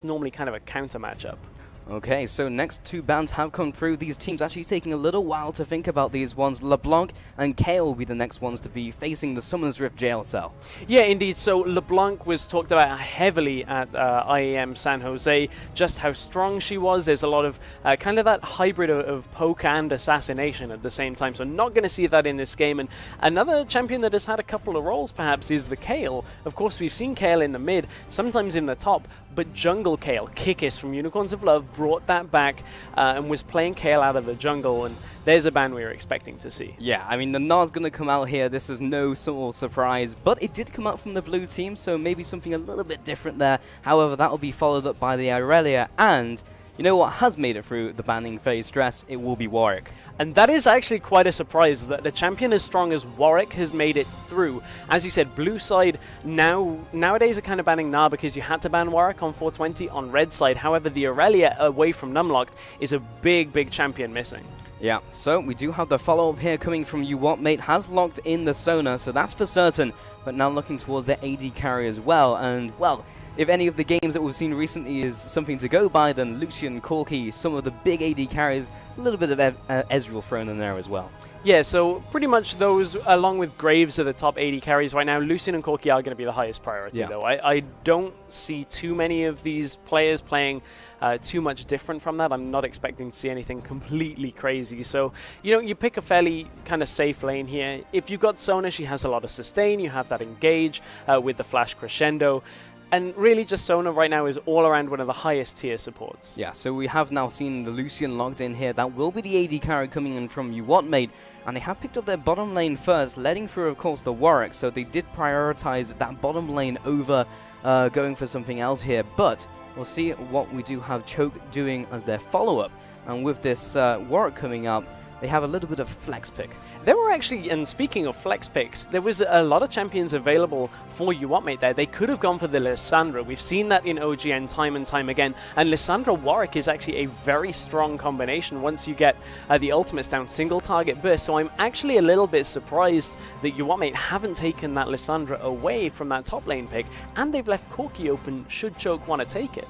normally kind of a counter matchup. Okay, so next two bans have come through. These teams actually taking a little while to think about these ones. LeBlanc and Kale will be the next ones to be facing the Summoners Rift jail cell. Yeah, indeed. So LeBlanc was talked about heavily at IEM San Jose, just how strong she was. There's a lot of kind of that hybrid of poke and assassination at the same time. So not going to see that in this game. And another champion that has had a couple of roles perhaps is the Kale. Of course, we've seen Kale in the mid, sometimes in the top, but jungle Kale, Kikis from Unicorns of Love, brought that back and was playing Kale out of the jungle, and there's a ban we were expecting to see. Yeah, I mean, the Nard's going to come out here. This is no sort of surprise, but it did come out from the blue team, so maybe something a little bit different there. However, that will be followed up by the Irelia, and you know what has made it through the banning phase stress? It will be Warwick. And that is actually quite a surprise that a champion as strong as Warwick has made it through. As you said, blue side nowadays are kind of banning Gnar because you had to ban Warwick on 420 on red side. However, the Aurelia away from Numlocked is a big champion missing. Yeah, so we do have the follow-up here coming from UWT. Mate has locked in the Sona, so that's for certain. But now looking towards the AD carry as well, and well, if any of the games that we've seen recently is something to go by, then Lucian, Corki, some of the big AD carries, a little bit of Ezreal thrown in there as well. Yeah, so pretty much those, along with Graves, are the top 80 carries right now. Lucian and Corki are going to be the highest priority, though. I don't see too many of these players playing too much different from that. I'm not expecting to see anything completely crazy. So, you know, you pick a fairly kind of safe lane here. If you've got Sona, she has a lot of sustain. You have that engage with the flash crescendo. And really, just Sona right now is all around one of the highest tier supports. Yeah, so we have now seen the Lucian logged in here. That will be the AD carry coming in from UWT, mate. And they have picked up their bottom lane first, letting through, of course, the Warwick. So they did prioritize that bottom lane over going for something else here. But we'll see what we do have Choke doing as their follow-up. And with this Warwick coming up, they have a little bit of flex pick. There were actually, and speaking of flex picks, there was a lot of champions available for UWT there. They could have gone for the Lissandra. We've seen that in OGN time and time again. And Lissandra Warwick is actually a very strong combination once you get the ultimates down, single target burst. So I'm actually a little bit surprised that UWT haven't taken that Lissandra away from that top lane pick, and they've left Corki open should Choke want to take it.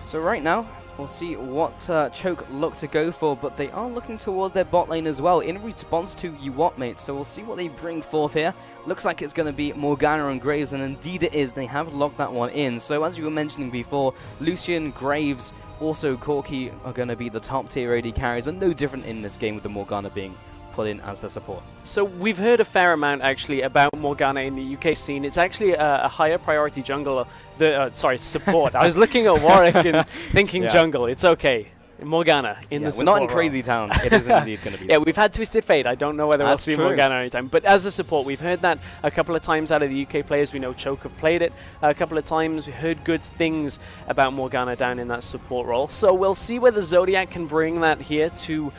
So right now, we'll see what Choke look to go for, but they are looking towards their bot lane as well in response to UWT, mate. So we'll see what they bring forth here. Looks like it's going to be Morgana and Graves, and indeed it is. They have locked that one in. So as you were mentioning before, Lucian, Graves, also Corki are going to be the top tier AD carries, and no different in this game with the Morgana being put in as the support. So we've heard a fair amount actually about Morgana in the UK scene. It's actually a higher priority jungle, sorry, support. I was looking at Warwick and thinking jungle. It's okay. Morgana in the support. We're not in Crazy Town. It is indeed going to be. Yeah, we've had Twisted Fate. I don't know whether we'll see true. Morgana anytime. But as a support, we've heard that a couple of times out of the UK players. We know Choke have played it a couple of times. We heard good things about Morgana down in that support role. So we'll see whether Zodiac can bring that here to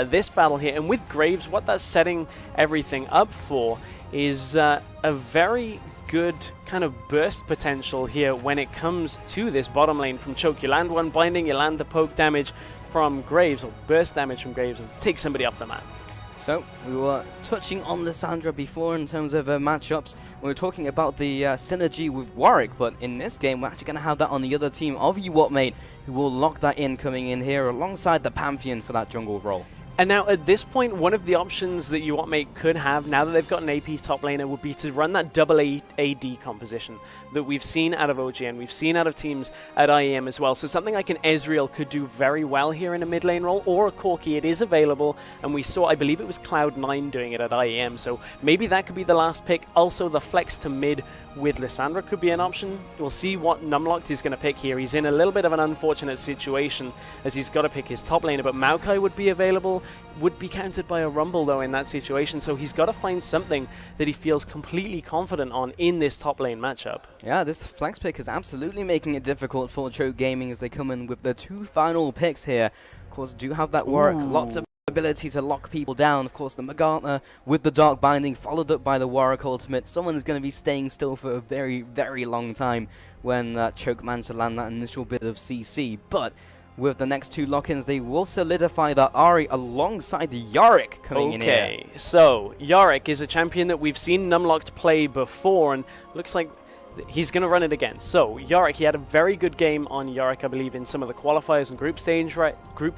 this battle here. And with Graves, what that's setting everything up for is a very good kind of burst potential here when it comes to this bottom lane from Choke. You land one binding, you land the poke damage from Graves, or burst damage from Graves, and take somebody off the map. So, we were touching on Lissandra before in terms of matchups. We were talking about the synergy with Warwick, but in this game, we're actually going to have that on the other team of UWT, mate, who will lock that in coming in here alongside the Pantheon for that jungle role. And now at this point, one of the options that UWT could have, now that they've got an AP top laner, would be to run that double AD composition that we've seen out of OGN, we've seen out of teams at IEM as well. So something like an Ezreal could do very well here in a mid lane role, or a Corki. It is available, and we saw, I believe it was Cloud9 doing it at IEM, so maybe that could be the last pick. Also, the flex to mid with Lissandra could be an option. We'll see what Numlocked is going to pick here. He's in a little bit of an unfortunate situation as he's got to pick his top laner, but Maokai would be available, would be countered by a Rumble though in that situation, so he's got to find something that he feels completely confident on in this top lane matchup. Yeah, this flex pick is absolutely making it difficult for Choke Gaming as they come in with the two final picks here. Of course, do have that Warwick, lots of ability to lock people down. Of course, the Morgana with the Dark Binding, followed up by the Warwick ultimate. Someone's going to be staying still for a very long time when Choke managed to land that initial bit of CC, but with the next two lock-ins, they will solidify the Ahri alongside the Yorick coming in here. Okay, so Yorick is a champion that we've seen Numlocked play before, and looks like he's going to run it again. So Yorick, he had a very good game on Yorick, I believe, in some of the qualifiers and group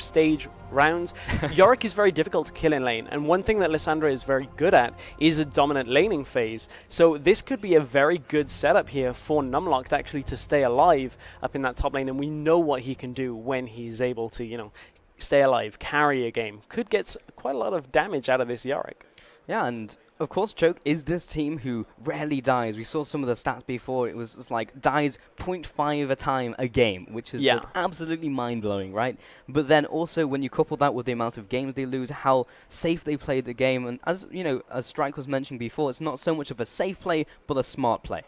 stage rounds. Yorick is very difficult to kill in lane, and one thing that Lissandra is very good at is a dominant laning phase. So this could be a very good setup here for Numlock actually to stay alive up in that top lane, and we know what he can do when he's able to, you know, stay alive, carry a game. Could get quite a lot of damage out of this Yorick. Yeah, and of course, Choke is this team who rarely dies. We saw some of the stats before. It was just like dies 0.5 a time a game, which is just absolutely mind-blowing, right? But then also when you couple that with the amount of games they lose, how safe they play the game, and as you know, as Strike was mentioning before, it's not so much of a safe play, but a smart play.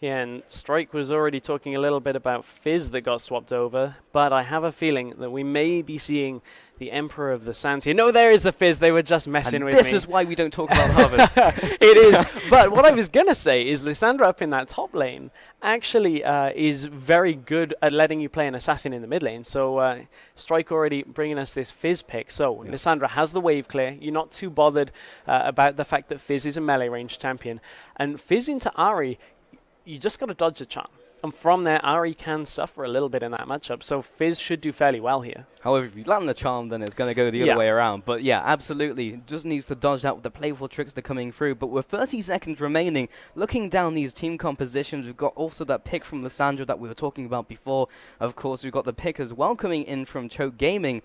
Yeah, and Strike was already talking a little bit about Fizz that got swapped over, but I have a feeling that we may be seeing the Emperor of the Sands here. No, there is the Fizz. They were just messing with me. This is why we don't talk about Harvest. It is. But what I was going to say is Lissandra up in that top lane actually is very good at letting you play an assassin in the mid lane. So Strike already bringing us this Fizz pick. So Lissandra has the wave clear. You're not too bothered about the fact that Fizz is a melee range champion. And Fizz into Ahri, you just got to dodge the charm. And from there, Ahri can suffer a little bit in that matchup, so Fizz should do fairly well here. However, if you land the charm, then it's going to go the other way around. But yeah, absolutely, just needs to dodge that with the playful trickster coming through. But with 30 seconds remaining, looking down these team compositions, we've got also that pick from Lissandra that we were talking about before. Of course, we've got the pick as well coming in from Choke Gaming.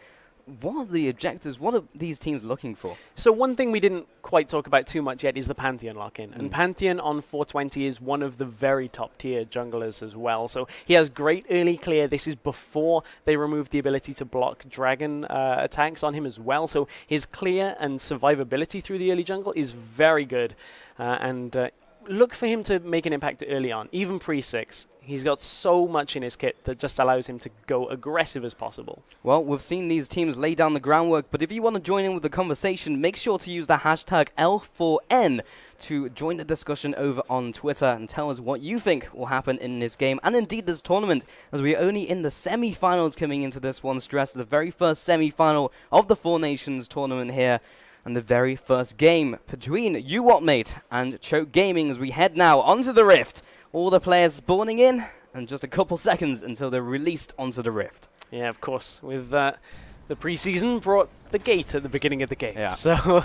What are the objectives? What are these teams looking for? So one thing we didn't quite talk about too much yet is the Pantheon lock-in. And Pantheon on 420 is one of the very top-tier junglers as well. So he has great early clear. This is before they removed the ability to block dragon attacks on him as well. So his clear and survivability through the early jungle is very good. Look for him to make an impact early on, even pre-6. He's got so much in his kit that just allows him to go aggressive as possible. Well, we've seen these teams lay down the groundwork, but if you want to join in with the conversation, make sure to use the hashtag L4N to join the discussion over on Twitter and tell us what you think will happen in this game and indeed this tournament, as we're only in the semi-finals coming into this one. Stress, the very first semi-final of the Four Nations tournament here. And the very first game between UWM, mate, and Choke Gaming as we head now onto the Rift. All the players spawning in, and just a couple seconds until they're released onto the Rift. Yeah, of course. With the preseason brought the gate at the beginning of the game. Yeah. So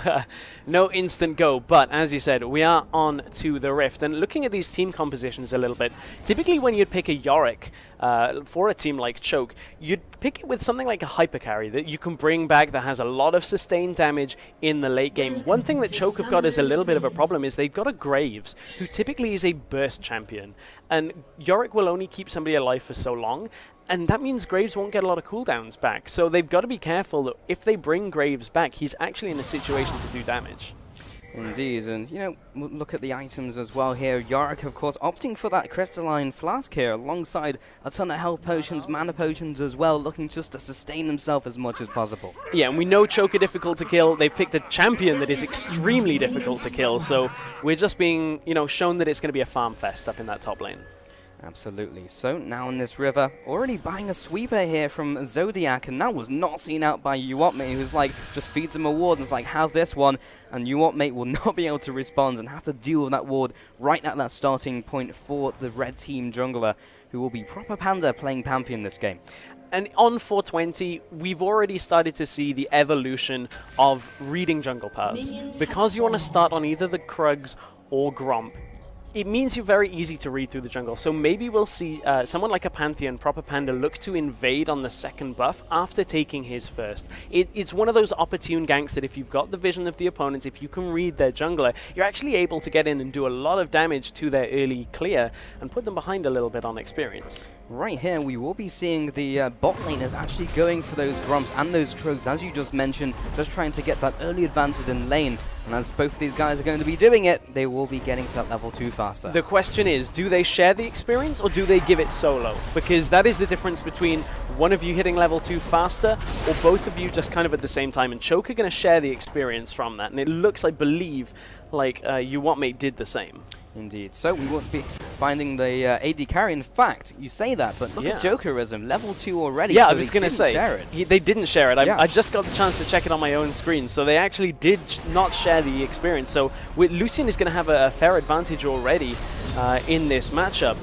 no instant go. But as you said, we are on to the Rift. And looking at these team compositions a little bit, typically when you'd pick a Yorick for a team like Choke, you'd pick it with something like a hyper carry that you can bring back that has a lot of sustained damage in the late game. One thing that Choke have got is a little bit of a problem is they've got a Graves, who typically is a burst champion. And Yorick will only keep somebody alive for so long. And that means Graves won't get a lot of cooldowns back. So they've got to be careful that if they bring Graves back, he's actually in a situation to do damage. Indeed, and you know, look at the items as well here. Yorick, of course, opting for that crystalline flask here, alongside a ton of health potions, mana potions as well, looking just to sustain himself as much as possible. Yeah, and we know Choke are difficult to kill. They've picked a champion that is extremely difficult to kill, so we're just being, you know, shown that it's going to be a farm fest up in that top lane. Absolutely. So now in this river, already buying a sweeper here from Zodiac, and that was not seen out by UWM, who's like, just feeds him a ward and is like, have this one, and UWM will not be able to respond and have to deal with that ward right at that starting point for the red team jungler, who will be proper Panda playing Pantheon this game. And on 420, we've already started to see the evolution of reading jungle paths. Because you want to start on either the Krugs or Gromp, it means you're very easy to read through the jungle. So maybe we'll see someone like a Pantheon, proper Panda, look to invade on the second buff after taking his first. It's one of those opportune ganks that if you've got the vision of the opponents, if you can read their jungler, you're actually able to get in and do a lot of damage to their early clear and put them behind a little bit on experience. Right here, we will be seeing the bot laners actually going for those Grumps and those Krugs, as you just mentioned, just trying to get that early advantage in lane. And as both of these guys are going to be doing it, they will be getting to that level 2 faster. The question is, do they share the experience or do they give it solo? Because that is the difference between one of you hitting level 2 faster or both of you just kind of at the same time. And Choke are going to share the experience from that. And it looks, I believe, like UWM did the same. Indeed. So we won't be finding the AD carry. In fact, you say that, but look at Jokerism, level 2 already. Yeah, so I was going to say, they didn't share it. I just got the chance to check it on my own screen. So they actually did not share the experience. So Lucian is going to have a fair advantage already. in this matchup.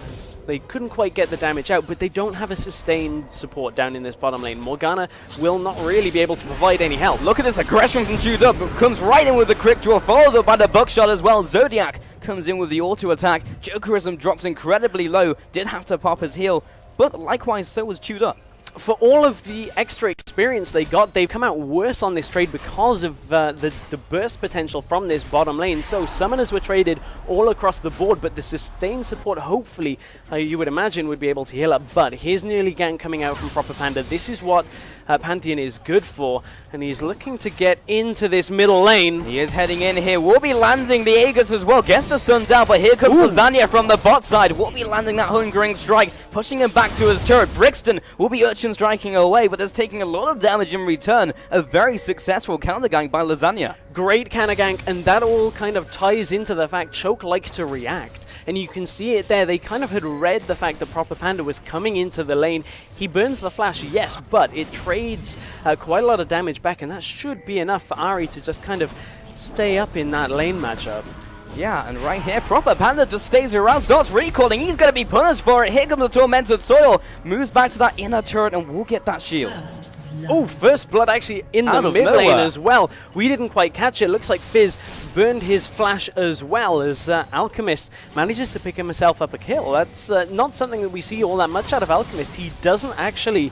They couldn't quite get the damage out, but they don't have a sustained support down in this bottom lane. Morgana will not really be able to provide any help. Look at this aggression from Chewed Up. Comes right in with the quick draw, followed up by the buckshot as well. Zodiac comes in with the auto attack. Jokerism drops incredibly low. Did have to pop his heal, but likewise so was Chewed Up. For all of the extra experience they got, they've come out worse on this trade because of the burst potential from this bottom lane. So summoners were traded all across the board, but the sustained support, hopefully, you would imagine, would be able to heal up. But here's an early gank coming out from Proper Panda. This is what Pantheon is good for, and he's looking to get into this middle lane. He is heading in here. Will be landing the Aegis as well. Gets the stun down, but here comes Lasagna from the bot side. Will be landing that hungering strike, pushing him back to his turret. Brixton will be urchin striking away, but is taking a lot of damage in return. A very successful counter gank by Lasagna. Great counter gank, and that all kind of ties into the fact Choke likes to react. And you can see it there. They kind of had read the fact that Proper Panda was coming into the lane. He burns the flash, yes, but it trades quite a lot of damage back, and that should be enough for Ari to just kind of stay up in that lane matchup. Yeah, and right here, Proper Panda just stays around, starts recalling. He's going to be punished for it. Here comes the Tormented Soil. Moves back to that inner turret and will get that shield. Oh, first blood actually in the mid lane as well. We didn't quite catch it. Looks like Fizz burned his flash as well as Alchemist manages to pick himself up a kill. That's not something that we see all that much out of Alchemist. He doesn't actually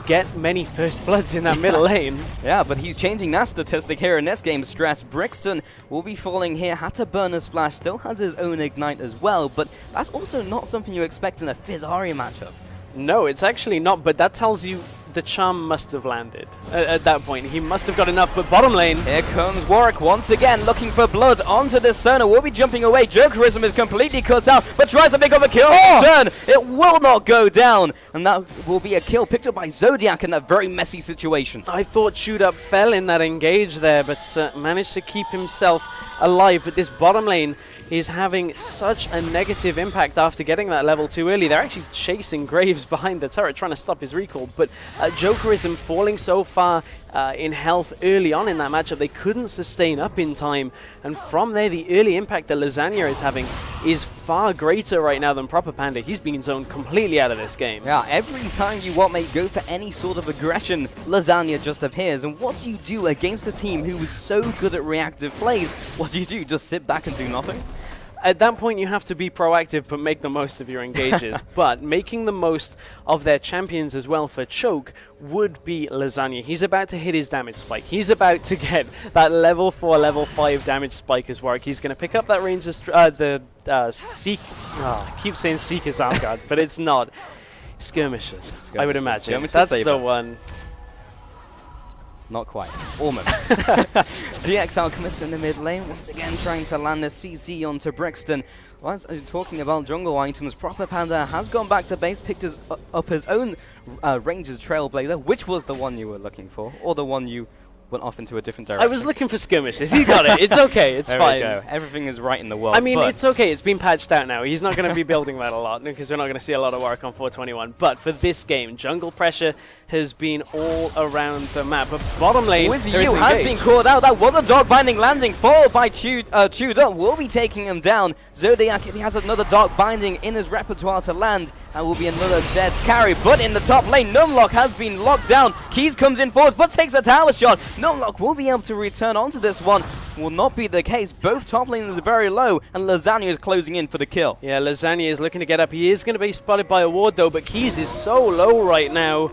get many first bloods in that middle lane. Yeah, but he's changing that statistic here in this game. Stress. Brixton will be falling here. Had to burn his flash. Still has his own ignite as well, but that's also not something you expect in a Fizz-Ari matchup. No, it's actually not, but that tells you the charm must have landed at that point. He must have got enough, but bottom lane. Here comes Warwick once again, looking for blood onto this Cerner. Will be jumping away. Jokerism is completely cut out, but tries to pick up a kill. Turn. It will not go down, and that will be a kill picked up by Zodiac in a very messy situation. I thought Chewed Up fell in that engage there, but managed to keep himself alive. But this bottom lane is having such a negative impact after getting that level too early. They're actually chasing Graves behind the turret, trying to stop his recall, but Jokerism falling so far in health early on in that matchup, they couldn't sustain up in time, and from there the early impact that Lasagna is having is far greater right now than Proper Panda. He's being zoned completely out of this game. Yeah, every time you go for any sort of aggression, Lasagna just appears, and what do you do against a team who is so good at reactive plays? What do? Just sit back and do nothing? At that point, you have to be proactive, but make the most of your engages. But making the most of their champions as well for Choke would be Lasagna. He's about to hit his damage spike. He's about to get that level 4, level 5 damage spike as Warwick. He's going to pick up that range of Seek. I keep saying Seeker's arm guard, but it's not. Skirmishers, I would imagine. That's the one. Not quite. Almost. DX Alchemist in the mid lane, once again trying to land the CC onto Brixton. While talking about jungle items, Proper Panda has gone back to base, picked up his own Rangers Trailblazer. Which was the one you were looking for? Or the one you went off into a different direction? I was looking for skirmishes. He got it. It's okay. It's fine. There we go. Everything is right in the world. I mean, it's okay. It's been patched out now. He's not going to be building that a lot because we're not going to see a lot of work on 421. But for this game, jungle pressure has been all around the map. But bottom lane, Wizzy U has been called out. That was a dog binding landing, followed by Chewed Up. Will be taking him down. Zodiac, if he has another dog binding in his repertoire to land, that will be another dead carry. But in the top lane, Numlock has been locked down. Keys comes in forward, but takes a tower shot. Numlock will be able to return onto this one. Will not be the case. Both top laners are very low, and Lasagna is closing in for the kill. Yeah, Lasagna is looking to get up. He is going to be spotted by a ward, though, but Keys is so low right now.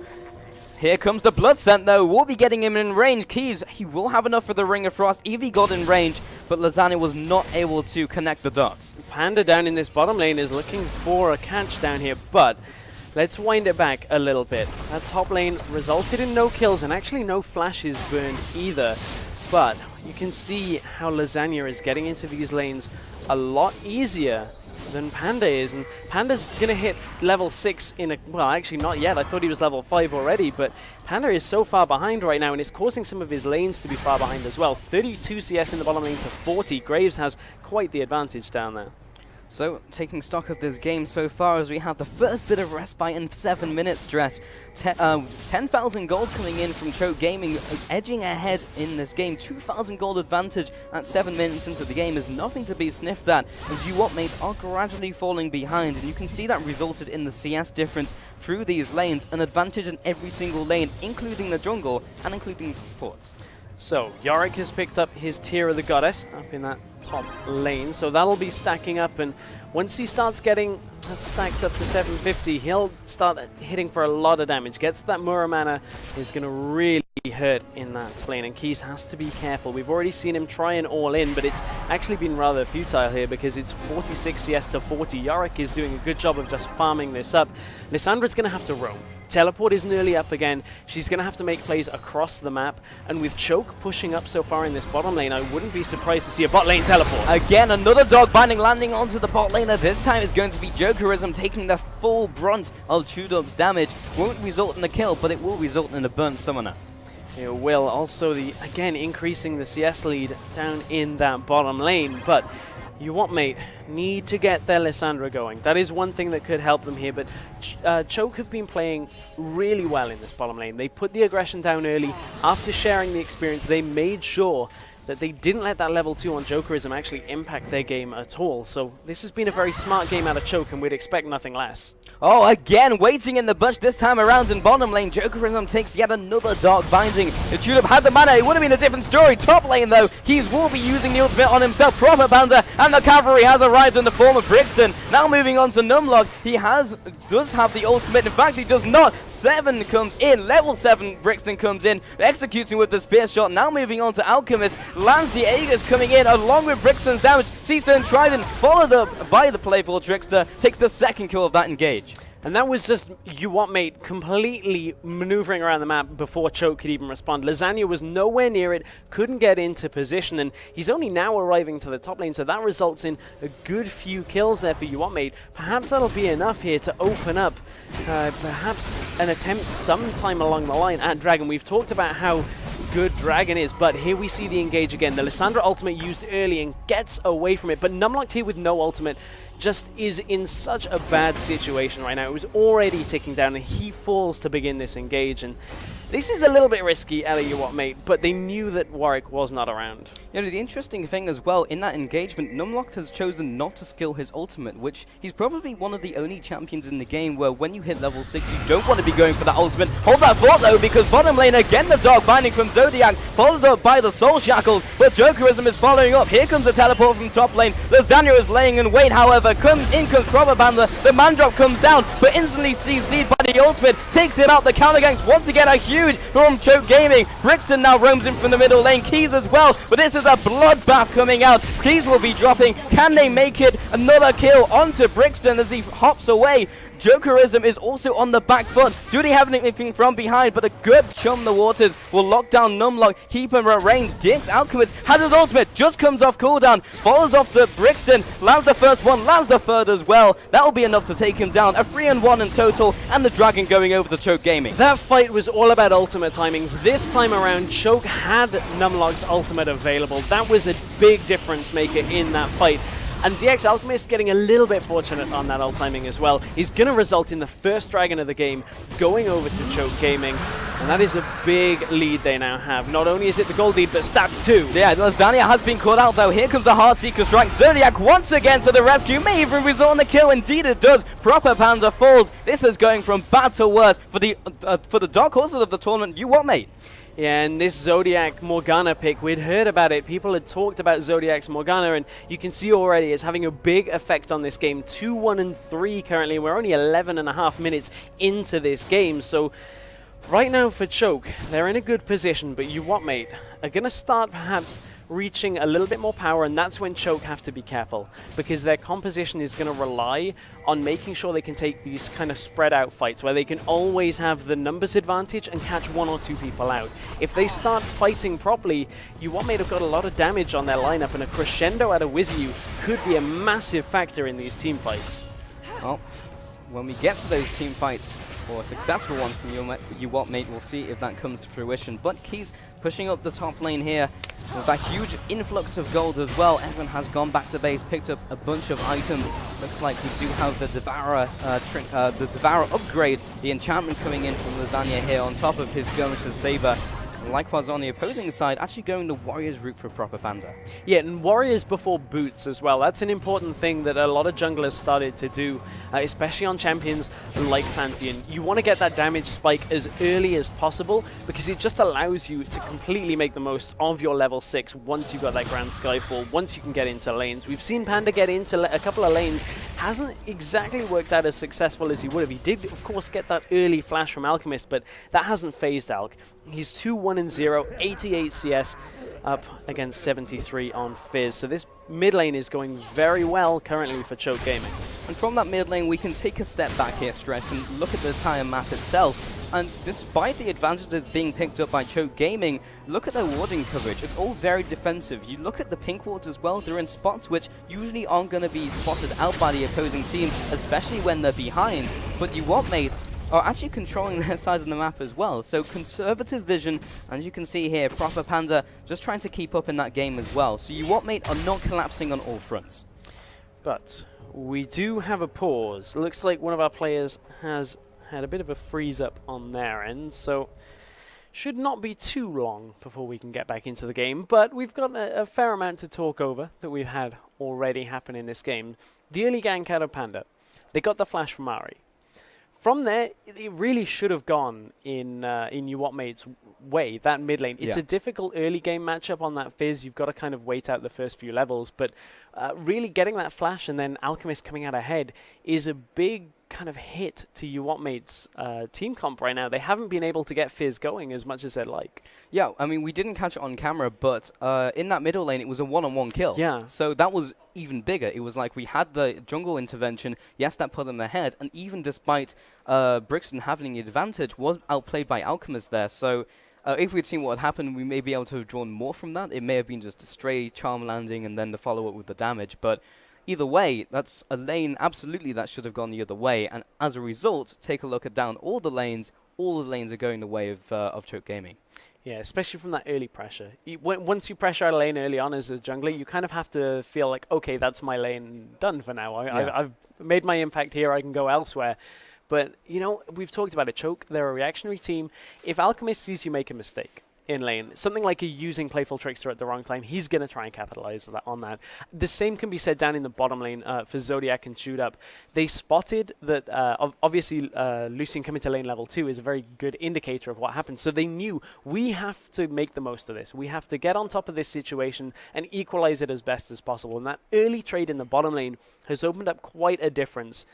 Here comes the Blood Scent, though. We'll be getting him in range. Keys, he will have enough for the Ring of Frost if he got in range, but Lasagna was not able to connect the dots. Panda down in this bottom lane is looking for a catch down here, but let's wind it back a little bit. That top lane resulted in no kills and actually no flashes burned either, but you can see how Lasagna is getting into these lanes a lot easier than Panda is, and Panda's gonna hit level 6 in a, well, actually not yet. I thought he was level 5 already, but Panda is so far behind right now, and it's causing some of his lanes to be far behind as well. 32 CS in the bottom lane to 40. Graves has quite the advantage down there. So, taking stock of this game so far, as we have the first bit of respite in 7 minutes, Dress. 10,000 gold coming in from Choke Gaming, edging ahead in this game. 2,000 gold advantage at 7 minutes into the game is nothing to be sniffed at, as UWM are gradually falling behind, and you can see that resulted in the CS difference through these lanes, an advantage in every single lane, including the jungle and including the supports. So, Yorick has picked up his Tear of the Goddess up in that top lane, so that'll be stacking up, and once he starts getting that stacked up to 750, he'll start hitting for a lot of damage. Gets that Muramana, is going to really hurt in that lane, and Keys has to be careful. We've already seen him try and all in, but it's actually been rather futile here because it's 46 CS to 40. Yorick is doing a good job of just farming this up. Lissandra's going to have to roam. Teleport is nearly up again. She's going to have to make plays across the map. And with Choke pushing up so far in this bottom lane, I wouldn't be surprised to see a bot lane teleport. Again, another dog binding landing onto the bot laner. This time it's going to be Jokerism taking the full brunt of Chudub's damage. Won't result in a kill, but it will result in a burnt summoner. It will. Also, again, increasing the CS lead down in that bottom lane. But UWM need to get their Lissandra going. That is one thing that could help them here, but Choke have been playing really well in this bottom lane. They put the aggression down early. After sharing the experience, they made sure that they didn't let that level 2 on Jokerism actually impact their game at all. So this has been a very smart game out of Choke, and we'd expect nothing less. Oh, again, waiting in the bush this time around in bottom lane. Jokerism takes yet another dark binding. If Tulip had the mana, it would have been a different story. Top lane, though, Keys will be using the ultimate on himself. Proper Panda, and the cavalry has arrived in the form of Brixton. Now moving on to Numlock. He does have the ultimate. In fact, he does not. 7 comes in. Level 7 Brixton comes in, executing with the spear shot. Now moving on to Alchemist. Lance the Aegis coming in along with Brixton's damage. Seastern Trident, followed up by the playful Trickster, takes the second kill of that engage. And that was just UWM completely maneuvering around the map before Choke could even respond. Lasagna was nowhere near it, couldn't get into position, and he's only now arriving to the top lane, so that results in a good few kills there for UWM. Perhaps that'll be enough here to open up perhaps an attempt sometime along the line at Dragon. We've talked about how good Dragon is, but here we see the engage again. The Lissandra ultimate used early and gets away from it, but Numlocked here with no ultimate just is in such a bad situation right now. It was already ticking down, and he falls to begin this engage, and this is a little bit risky, UWM, but they knew that Warwick was not around. You know, the interesting thing as well, in that engagement, Numlocked has chosen not to skill his ultimate, which he's probably one of the only champions in the game where when you hit level 6, you don't want to be going for that ultimate. Hold that thought, though, because bottom lane, again, the Dark Binding from Zodiac, followed up by the Soul Shackles, but Jokerism is following up. Here comes a teleport from top lane. Lasagna is laying in wait, however. In comes Proper Panda. The man drop comes down, but instantly CC'd by the ultimate. Takes it out. The counter ganks once again are huge from Choke Gaming. Brixton now roams in from the middle lane. Keys as well, but this is a bloodbath coming out. Keys will be dropping. Can they make it? Another kill onto Brixton as he hops away. Jokerism is also on the back foot. Do they have anything from behind? But a good chum the waters will lock down Numlock, keep him at range. Dix Alchemist has his ultimate, just comes off cooldown, follows off to Brixton, lands the first one, lands the third as well. That'll be enough to take him down. A 3-1 in total, and the Dragon going over to Choke Gaming. That fight was all about ultimate timings. This time around, Choke had Numlock's ultimate available. That was a big difference maker in that fight. And DX Alchemist getting a little bit fortunate on that ult timing as well is going to result in the first Dragon of the game going over to Choke Gaming. And that is a big lead they now have. Not only is it the gold lead, but stats too. Yeah, Lasagna has been caught out though. Here comes a Heartseeker strike. Zodiac once again to the rescue. May even result in the kill. Indeed it does. Proper Panda falls. This is going from bad to worse for the dark horses of the tournament. UWM. Yeah, and this Zodiac Morgana pick, we'd heard about it. People had talked about Zodiac's Morgana, and you can see already it's having a big effect on this game. 2-1-3 currently. We're only 11.5 minutes into this game, so right now for Choke, they're in a good position, but UWM are going to start perhaps reaching a little bit more power, and that's when Choke have to be careful, because their composition is going to rely on making sure they can take these kind of spread out fights where they can always have the numbers advantage and catch 1 or 2 people out. If they start fighting properly, UWM have got a lot of damage on their lineup, and a crescendo out of WizU could be a massive factor in these team fights. Well, when we get to those team fights, or a successful one from UWM mate. We'll see if that comes to fruition. But Keys pushing up the top lane here with that huge influx of gold as well. Everyone has gone back to base, picked up a bunch of items. Looks like we do have the Devourer upgrade, the enchantment coming in from Lasagna here on top of his Skirmisher's Saber. And likewise on the opposing side, actually going the Warriors route for Proper Panda. Yeah, and Warriors before Boots as well. That's an important thing that a lot of junglers started to do, especially on champions like Pantheon. You want to get that damage spike as early as possible because it just allows you to completely make the most of your level 6 once you've got that Grand Skyfall, once you can get into lanes. We've seen Panda get into a couple of lanes. Hasn't exactly worked out as successful as he would have. He did, of course, get that early flash from Alchemist, but that hasn't phased Alc. He's 2-1-0, 88 CS, up against 73 on Fizz. So this mid lane is going very well currently for Choke Gaming. And from that mid lane, we can take a step back here, Stress, and look at the entire map itself. And despite the advantages being picked up by Choke Gaming, look at their warding coverage. It's all very defensive. You look at the pink wards as well, they're in spots which usually aren't going to be spotted out by the opposing team, especially when they're behind. But UWM mates are actually controlling their side of the map as well. So conservative vision, and you can see here, Proper Panda just trying to keep up in that game as well. So UWM mate are not collapsing on all fronts. But we do have a pause. Looks like one of our players has had a bit of a freeze up on their end, so should not be too long before we can get back into the game. But we've got a fair amount to talk over that we've had already happen in this game. The early gank out of Panda. They got the flash from Ari. From there, it really should have gone in UWM mate's way, that mid lane. It's a difficult early game matchup on that Fizz. You've got to kind of wait out the first few levels, but really getting that flash and then Alchemist coming out ahead is a big kind of hit to UWM mate's team comp right now. They haven't been able to get Fizz going as much as they'd like. Yeah, I mean, we didn't catch it on camera, but in that middle lane, it was a one-on-one kill. Yeah. So that was even bigger. It was like we had the jungle intervention. Yes, that put them ahead, and even despite Brixton having the advantage, was outplayed by Alchemist there. So if we'd seen what had happened, we may be able to have drawn more from that. It may have been just a stray charm landing and then the follow-up with the damage, but either way, that's a lane absolutely that should have gone the other way, and as a result, take a look at down all the lanes are going the way of Choke Gaming. Yeah, especially from that early pressure. Once you pressure out a lane early on as a jungler, you kind of have to feel like, okay, that's my lane done for now. I've made my impact here, I can go elsewhere. But, you know, we've talked about it, Choke, they're a reactionary team. If Alchemist sees you make a mistake in lane, something like you're using Playful Trickster at the wrong time, he's going to try and capitalize on that. The same can be said down in the bottom lane for Zodiac and Shoot Up. They spotted that, obviously, Lucian coming to lane level 2 is a very good indicator of what happened. So they knew we have to make the most of this. We have to get on top of this situation and equalize it as best as possible. And that early trade in the bottom lane has opened up quite a difference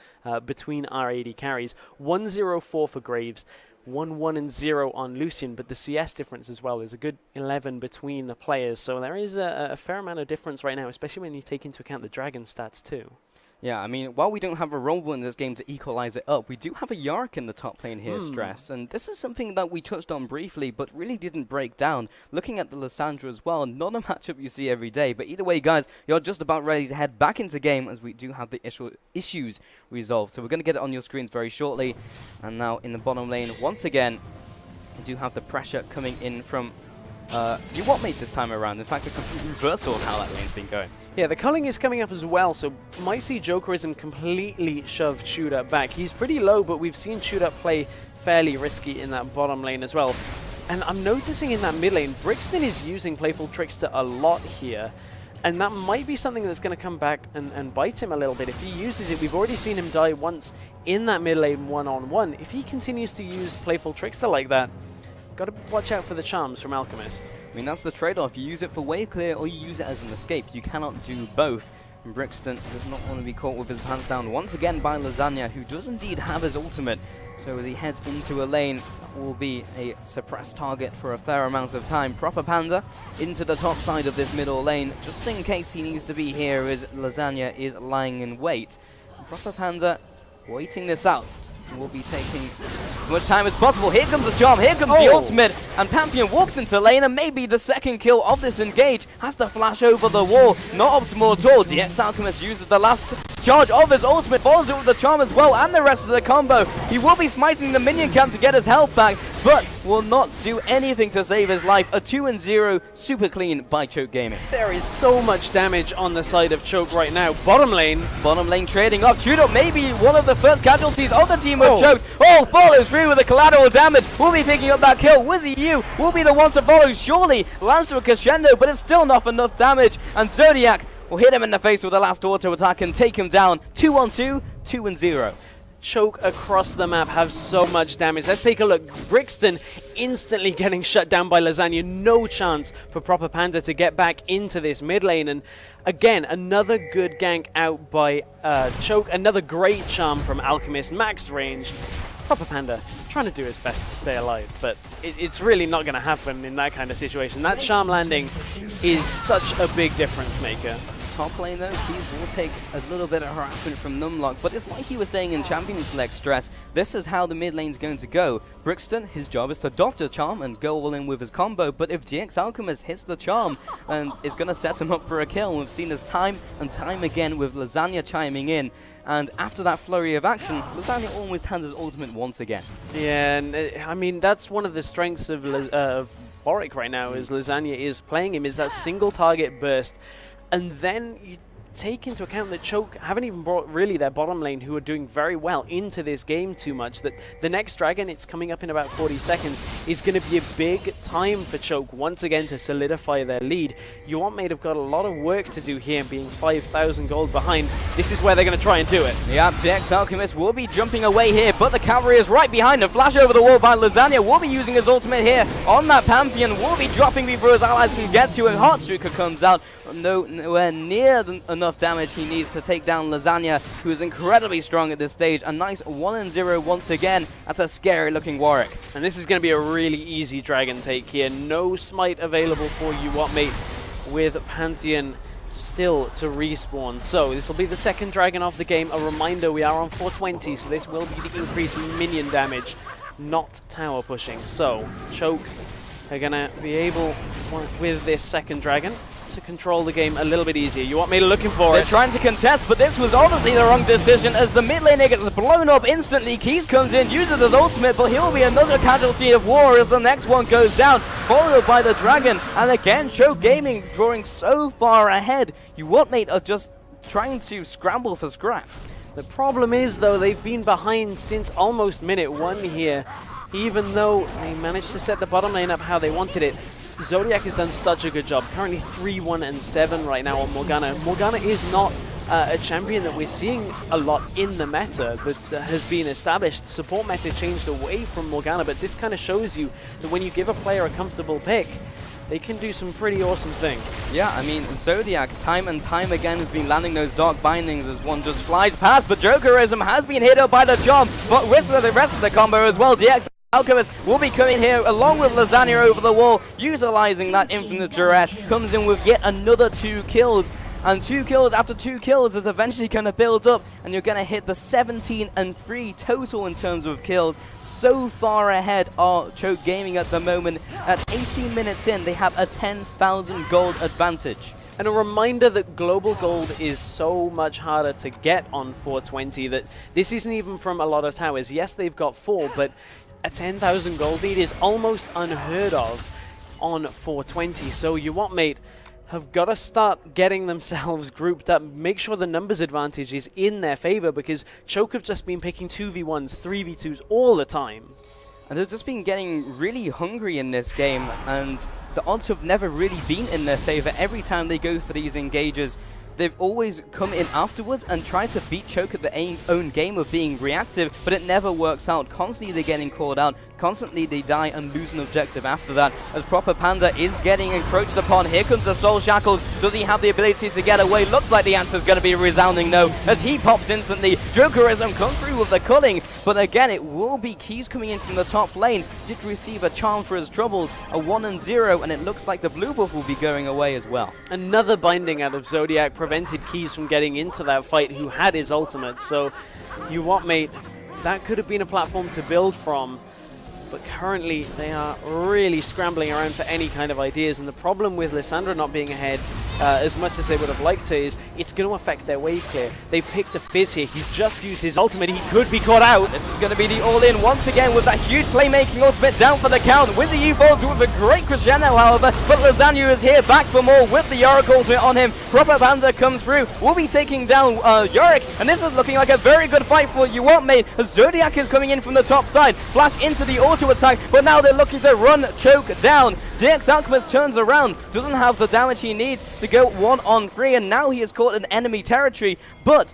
between our AD carries. 1-0-4 for Graves. 1-1-0 on Lucian, but the CS difference as well is a good 11 between the players, so there is a fair amount of difference right now, especially when you take into account the Dragon stats too. Yeah, I mean, while we don't have a Rumble in this game to equalize it up, we do have a Yarick in the top lane here, Stress, and this is something that we touched on briefly, but really didn't break down. Looking at the Lissandra as well, not a matchup you see every day, but either way, guys, you're just about ready to head back into game as we do have the issues resolved. So we're going to get it on your screens very shortly, and now in the bottom lane, once again, we do have the pressure coming in from UWM mate this time around. In fact, a complete reversal of how that lane's been going. Yeah, the culling is coming up as well, so might see Jokerism completely shove Shoot Up back. He's pretty low, but we've seen Shoot Up play fairly risky in that bottom lane as well. And I'm noticing in that mid lane, Brixton is using Playful Trickster a lot here. And that might be something that's going to come back and bite him a little bit. If he uses it, we've already seen him die once in that mid lane one-on-one. If he continues to use Playful Trickster like that, got to watch out for the charms from Alchemist. I mean, that's the trade-off. You use it for wave clear or you use it as an escape. You cannot do both. And Brixton does not want to be caught with his pants down once again by Lasagna, who does indeed have his ultimate. So as he heads into a lane, that will be a suppressed target for a fair amount of time. Proper Panda into the top side of this middle lane, just in case he needs to be here, as Lasagna is lying in wait. And Proper Panda waiting this out. Will be taking as much time as possible. Here comes the charm, here comes the ultimate, and Pantheon walks into lane, and maybe the second kill of this engage has to flash over the wall. Not optimal at all. DX Alchemist uses the last charge of his ultimate, follows it with the charm as well, and the rest of the combo. He will be smiting the minion camp to get his health back, but will not do anything to save his life. A 2-0 super clean by Choke Gaming. There is so much damage on the side of Choke right now. Bottom lane Trading up. Judo may be one of the first casualties of the team with Choke. Oh, follows through with the collateral damage. Will be picking up that kill. Wizzy U will be the one to follow. Surely lands to a crescendo, but it's still not enough damage. And Zodiac will hit him in the face with the last auto attack and take him down. 2-on-2, 2-0. Choke across the map have so much damage. Let's take a look. Brixton instantly getting shut down by Lasagna. No chance for Proper Panda to get back into this mid lane. And again, another good gank out by Choke. Another great charm from Alchemist. Max range. Proper Panda trying to do his best to stay alive, but it's really not going to happen in that kind of situation. That charm landing is such a big difference maker. Top lane though, Keys will take a little bit of harassment from Numlock, but it's like he was saying in Champion Select Stress, this is how the mid lane's going to go. Brixton, his job is to dodge the charm and go all in with his combo, but if GX Alchemist hits the charm, and it's going to set him up for a kill. We've seen this time and time again with Lasagna chiming in. And after that flurry of action, Lasagna almost hands his ultimate once again. Yeah, and I mean, that's one of the strengths of Warwick right now, is Lasagna is playing him, is that single target burst. And then you take into account that Choke haven't even brought really their bottom lane, who are doing very well, into this game too much, that the next dragon, it's coming up in about 40 seconds, is going to be a big time for Choke once again to solidify their lead. UWM have got a lot of work to do here, being 5,000 gold behind. This is where they're going to try and do it. Yeah, GX Alchemist will be jumping away here, but the cavalry is right behind him. Flash over the wall by Lasagna, will be using his ultimate here on that Pantheon, will be dropping before his allies can get to him. Heartstreaker comes out, nowhere near enough damage he needs to take down Lasagna, who is incredibly strong at this stage. A nice 1-0 once again. That's a scary looking Warwick. And this is going to be a really easy dragon take here. No smite available for you, mate, with Pantheon still to respawn. So this will be the second dragon of the game. A reminder, we are on 420, so this will be the increased minion damage, not tower pushing. So Choke are going to be able, with this second dragon, to control the game a little bit easier. UWM looking for They're it. trying to contest, but this was obviously the wrong decision as the mid laner gets blown up instantly. Keys comes in, uses his ultimate, but he'll be another casualty of war as the next one goes down, followed by the dragon. And again, Choke Gaming drawing so far ahead. UWM are just trying to scramble for scraps. The problem is, though, they've been behind since almost minute 1 here. Even though they managed to set the bottom lane up how they wanted it, Zodiac has done such a good job. Currently 3-1-7 right now on Morgana. Morgana is not a champion that we're seeing a lot in the meta that has been established. Support meta changed away from Morgana, but this kind of shows you that when you give a player a comfortable pick, they can do some pretty awesome things. Yeah, I mean, Zodiac time and time again has been landing those dark bindings as one just flies past, but Jokerism has been hit up by the charm, but the rest of the combo as well. DX Alchemist will be coming here along with Lasagna over the wall, utilizing that infinite duress, comes in with yet another 2 kills. And 2 kills after 2 kills is eventually going to build up, and you're going to hit the 17-3 total in terms of kills. So far ahead are Choke Gaming at the moment. At 18 minutes in, they have a 10,000 gold advantage. And a reminder that global gold is so much harder to get on 420, that this isn't even from a lot of towers. Yes, they've got 4, but a 10,000 gold lead is almost unheard of on 420. So UWM have got to start getting themselves grouped up, make sure the numbers advantage is in their favor, because Choke have just been picking 2v1s, 3v2s all the time. And they've just been getting really hungry in this game, and the odds have never really been in their favor. Every time they go for these engages, they've always come in afterwards and tried to beat Choke at their own game of being reactive, but it never works out. Constantly they're getting called out, constantly they die and lose an objective after that, as Proper Panda is getting encroached upon. Here comes the Soul Shackles. Does he have the ability to get away? Looks like the answer is going to be a resounding no, as he pops instantly. Jokerism come through with the culling, but again it will be Keys coming in from the top lane. Did receive a charm for his troubles, a 1-0, and it looks like the blue buff will be going away as well. Another binding out of Zodiac prevented Keys from getting into that fight, who had his ultimate. So UWM, that could have been a platform to build from, but currently they are really scrambling around for any kind of ideas. And the problem with Lissandra not being ahead as much as they would have liked to, is it's going to affect their wave clear. They picked a Fizz here. He's just used his ultimate. He could be caught out. This is going to be the all-in once again with that huge playmaking ultimate down for the count. Wizzy U falls with a great crescendo, however, but Lasagna is here back for more with the Yorick ultimate on him. Proper Panda comes through. We'll be taking down Yorick, and this is looking like a very good fight for UWM, mate. Zodiac is coming in from the top side. Flash into the auto attack, but now they're looking to run Choke down. DX Alchemist turns around, doesn't have the damage he needs to go 1-on-3, and now he is caught in enemy territory, but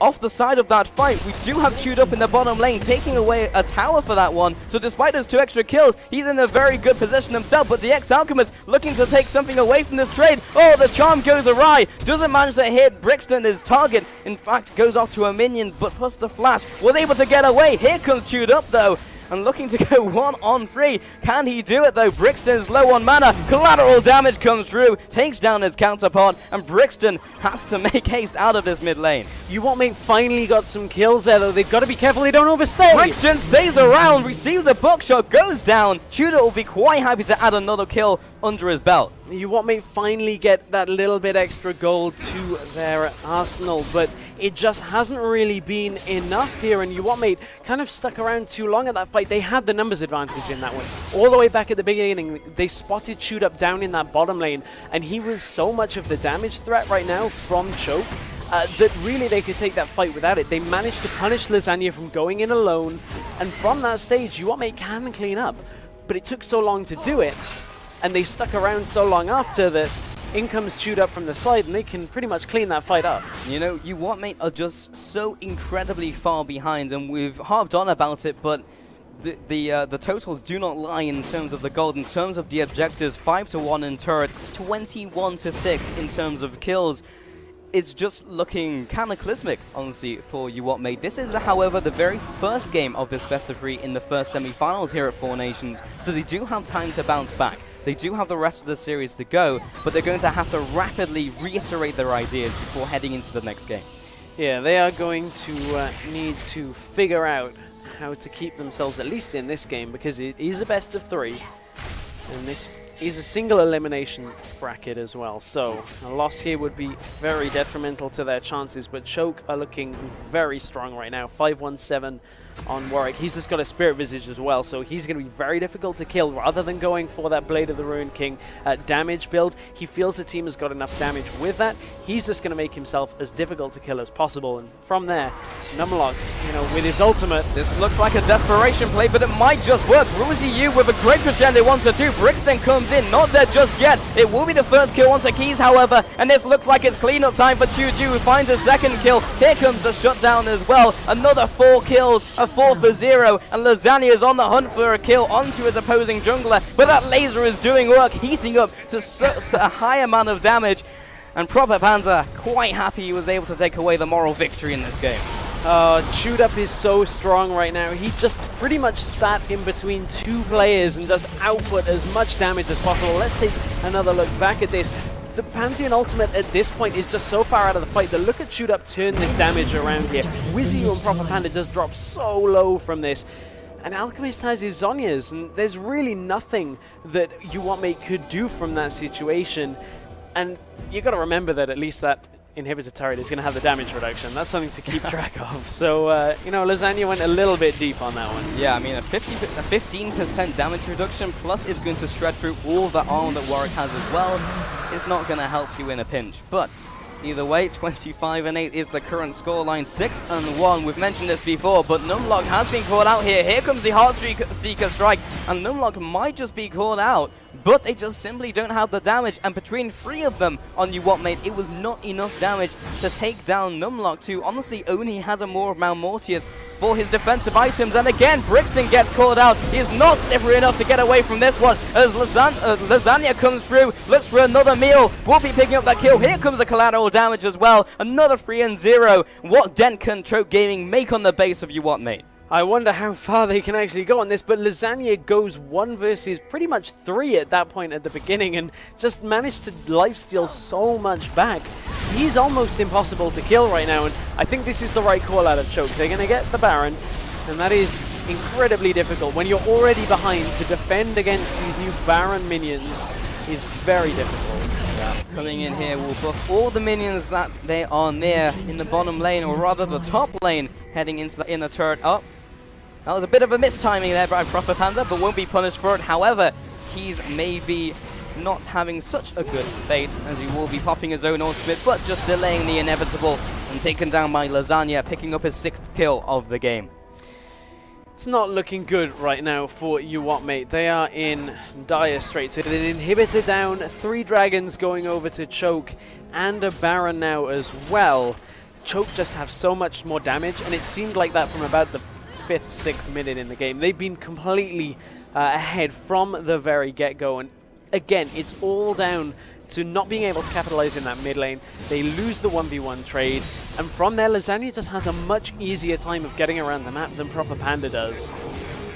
off the side of that fight, we do have Chewed Up in the bottom lane, taking away a tower for that one. So despite those 2 extra kills, he's in a very good position himself. But the Alchemist looking to take something away from this trade. Oh, the charm goes awry. Doesn't manage to hit Brixton, his target. In fact, goes off to a minion, but plus the flash was able to get away. Here comes Chewed Up, though, and looking to go 1-on-3. Can he do it, though? Brixton's low on mana. Collateral damage comes through, takes down his counterpart, and Brixton has to make haste out of this mid lane. UWM mate finally got some kills there, though. They've got to be careful they don't overstay. Brixton stays around, receives a buckshot, goes down. Tudor will be quite happy to add another kill under his belt. UWM mate finally get that little bit extra gold to their arsenal, but it just hasn't really been enough here, and UWM mate kind of stuck around too long at that fight. They had the numbers advantage in that one. All the way back at the beginning, they spotted Chewed Up down in that bottom lane, and he was so much of the damage threat right now from Choke that really they could take that fight without it. They managed to punish Lasagna from going in alone, and from that stage, UWM mate can clean up, but it took so long to do it, and they stuck around so long after that. In comes Chewed Up from the side, and they can pretty much clean that fight up. You know, UWM mate are just so incredibly far behind, and we've harped on about it, but the totals do not lie in terms of the gold. In terms of the objectives, 5-1 in turret, 21-6 in terms of kills. It's just looking cataclysmic, honestly, for UWM mate. This is, however, the very first game of this best-of-3 in the first semi-finals here at Four Nations, so they do have time to bounce back. They do have the rest of the series to go, but they're going to have to rapidly reiterate their ideas before heading into the next game. Yeah, they are going to need to figure out how to keep themselves at least in this game, because it is a best-of-3, and this is a single elimination bracket as well. So a loss here would be very detrimental to their chances, but Choke are looking very strong right now. 5-1-7 on Warwick. He's just got a Spirit Visage as well, so he's going to be very difficult to kill. Rather than going for that Blade of the Ruined King damage build, he feels the team has got enough damage with that. He's just going to make himself as difficult to kill as possible, and from there, Numlock, you know, with his ultimate. This looks like a desperation play, but it might just work. Woozy U with a great crescendo 1-2. Brixton comes in, not dead just yet. It will be the first kill onto Keys, however, and this looks like it's cleanup time for Chuju, who finds a second kill. Here comes the shutdown as well. Another 4 kills, a 4-for-0, and Lasagna is on the hunt for a kill onto his opposing jungler, but that laser is doing work, heating up to a high amount of damage, and Proper Panzer quite happy he was able to take away the moral victory in this game. Chewed Up is so strong right now. He just pretty much sat in between 2 players and just output as much damage as possible. Let's take another look back at this. The Pantheon ultimate at this point is just so far out of the fight. The look at Chewed Up turn this damage around here. Wizzy and Proper Panda just drop so low from this. And Alchemist has his Zhonya's, and there's really nothing that UWM mate could do from that situation. And you got to remember that at least that inhibitor turret is going to have the damage reduction. That's something to keep track of. So, you know, Lasagna went a little bit deep on that one. Yeah, I mean, a 15% damage reduction, plus it's going to shred through all the armor that Warwick has as well. It's not going to help you in a pinch. But either way, 25-8 is the current scoreline. 6-1. We've mentioned this before, but Numlock has been called out here. Here comes the Heartseeker strike, and Numlock might just be called out, but they just simply don't have the damage, and between 3 of them on UWM mate, it was not enough damage to take down Numlock, who honestly only has a more Malmortius for his defensive items. And again, Brixton gets called out. He is not slippery enough to get away from this one, as Lasagna comes through, looks for another meal, will be picking up that kill. Here comes the collateral damage as well, another 3-0. What dent can Choke Gaming make on the base of UWM mate? I wonder how far they can actually go on this, but Lasagna goes 1 versus pretty much 3 at that point at the beginning and just managed to lifesteal so much back. He's almost impossible to kill right now, and I think this is the right call out of Choke. They're going to get the Baron, and that is incredibly difficult. When you're already behind, to defend against these new Baron minions is very difficult. Coming in here will buff all the minions that they are near in the bottom lane, or rather the top lane, heading into the inner turret. Oh, that was a bit of a mistiming there by Proper Panda, but won't be punished for it. However, he's maybe not having such a good fate, as he will be popping his own ultimate, but just delaying the inevitable and taken down by Lasagna, picking up his 6th kill of the game. It's not looking good right now for UWT, mate. They are in dire straits. An inhibitor down, 3 dragons going over to Choke, and a Baron now as well. Choke just have so much more damage, and it seemed like that from about the 5th, 6th minute in the game. They've been completely ahead from the very get-go, and again, it's all down to not being able to capitalize in that mid lane. They lose the 1v1 trade, and from there, Lasagna just has a much easier time of getting around the map than Proper Panda does.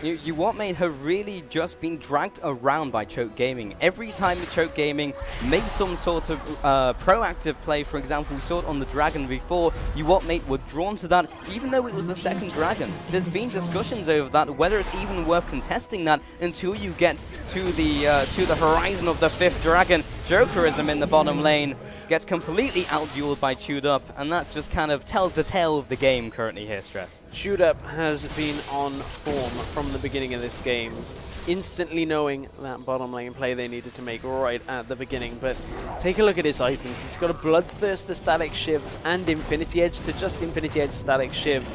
UWT have really just been dragged around by Choke Gaming. Every time the Choke Gaming make some sort of proactive play, for example, we saw it on the Dragon before, UWT were drawn to that, even though it was the 2nd Dragon. There's been discussions over that, whether it's even worth contesting that until you get to the horizon of the 5th Dragon. Jokerism in the bottom lane gets completely out-dueled by Chewed Up, and that just kind of tells the tale of the game currently here, Stress. Chewed Up has been on form from the beginning of this game, instantly knowing that bottom lane play they needed to make right at the beginning. But take a look at his items. He's got a Bloodthirster Static Shiv and Infinity Edge to just Infinity Edge Static Shiv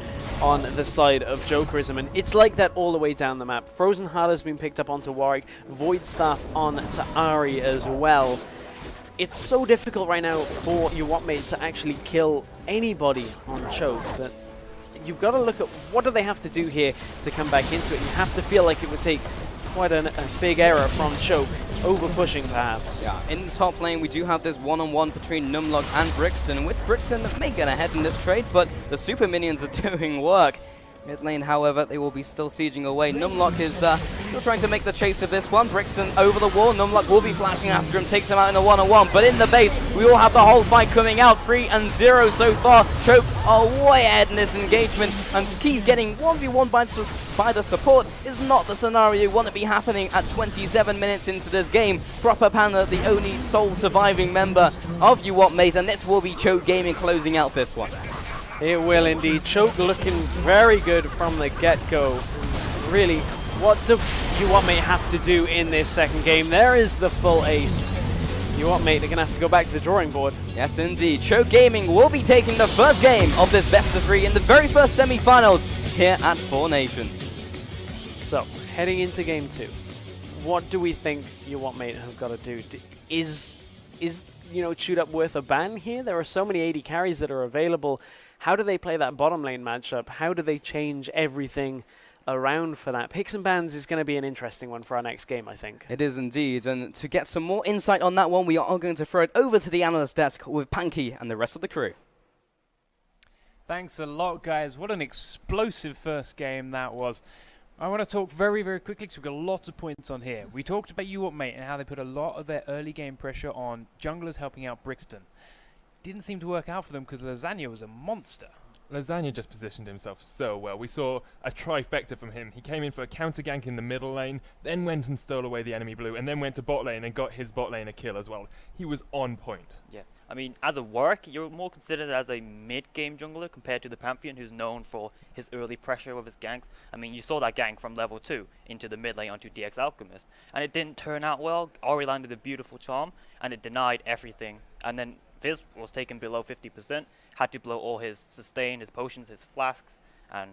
on the side of Jokerism, and it's like that all the way down the map. Frozen Heart has been picked up onto Warwick, Void Staff on to Ari as well. It's so difficult right now for UWT to actually kill anybody on Choke that you've got to look at what do they have to do here to come back into it. You have to feel like it would take quite a big error from Choke, over pushing perhaps. Yeah, in the top lane we do have this one-on-one between Numlock and Brixton, and with Brixton that may get ahead in this trade, but the super minions are doing work. Mid lane, however, they will be still sieging away. Numlock is still trying to make the chase of this one. Brixton over the wall. Numlock will be flashing after him, takes him out in a one-on-one. But in the base, we all have the whole fight coming out. 3-0 so far. Choked are way ahead in this engagement. And Keys getting 1v1 by the support is not the scenario you want to be happening at 27 minutes into this game. Proper Panda, the only sole surviving member of UWT, and this will be Choke Gaming closing out this one. It will indeed. Choke looking very good from the get-go. Really, what do UWT have to do in this second game? There is the full ace. UWT are going to have to go back to the drawing board. Yes, indeed. Choke Gaming will be taking the first game of this best-of-3 in the very first semi-finals here at Four Nations. So, heading into game 2, what do we think UWT have got to do? Is Chewed Up worth a ban here? There are so many AD carries that are available. How do they play that bottom lane matchup? How do they change everything around for that? Picks and bans is going to be an interesting one for our next game, I think. It is indeed, and to get some more insight on that one, we are going to throw it over to the analyst desk with Panky and the rest of the crew. Thanks a lot, guys. What an explosive first game that was. I want to talk very, very quickly because we've got lots of points on here. We talked about UWT and how they put a lot of their early game pressure on junglers helping out Brixton. Didn't seem to work out for them because Lasagna was a monster. Lasagna just positioned himself so well. We saw a trifecta from him. He came in for a counter gank in the middle lane, then went and stole away the enemy blue, and then went to bot lane and got his bot lane a kill as well. He was on point. Yeah, I mean, as a Warwick, you're more considered as a mid-game jungler compared to the Pantheon, who's known for his early pressure with his ganks. I mean, you saw that gank from level 2 into the mid lane onto DX Alchemist, and it didn't turn out well. Ori landed a beautiful charm, and it denied everything. And then Fizz was taken below 50%, had to blow all his sustain, his potions, his flasks, and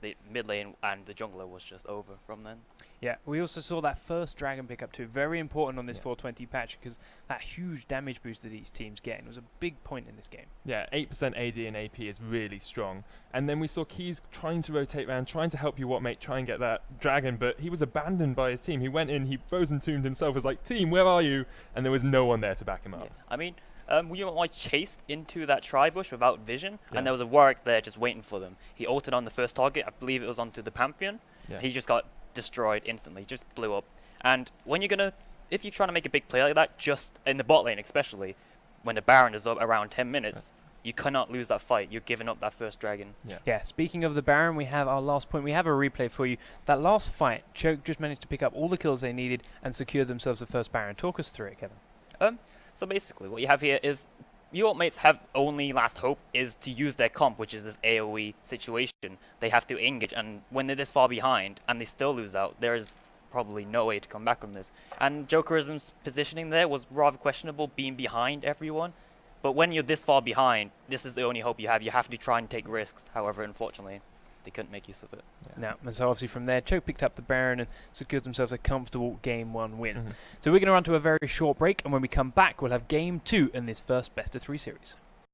the mid lane and the jungler was just over from then. Yeah, we also saw that first dragon pick up too. Very important on this 420 patch because that huge damage boost that each team's getting was a big point in this game. Yeah, 8% AD and AP is really strong. And then we saw Keys trying to rotate around, trying to help UWT try and get that dragon, but he was abandoned by his team. He went in, he frozen tombed himself, was like, team, where are you? And there was no one there to back him up. Yeah. I mean, UWT chased into that tri-bush without vision, and there was a Warwick there just waiting for them. He ulted on the first target, I believe it was onto the Pantheon. Yeah. He just got destroyed instantly, just blew up. And when if you're trying to make a big play like that, just in the bot lane especially, when the Baron is up around 10 minutes, you cannot lose that fight. You're giving up that first dragon. Yeah, speaking of the Baron, we have our last point. We have a replay for you. That last fight, Choke just managed to pick up all the kills they needed and secure themselves the first Baron. Talk us through it, Kevin. So basically, what you have here is your mates have only last hope is to use their comp, which is this AoE situation. They have to engage, and when they're this far behind and they still lose out, there is probably no way to come back from this. And Jokerism's positioning there was rather questionable, being behind everyone. But when you're this far behind, this is the only hope you have. You have to try and take risks. However, unfortunately, they couldn't make use of it. Now, and so obviously from there, Choke picked up the Baron and secured themselves a comfortable Game 1 win. So we're going to run to a very short break, and when we come back, we'll have Game 2 in this first best-of-3 series.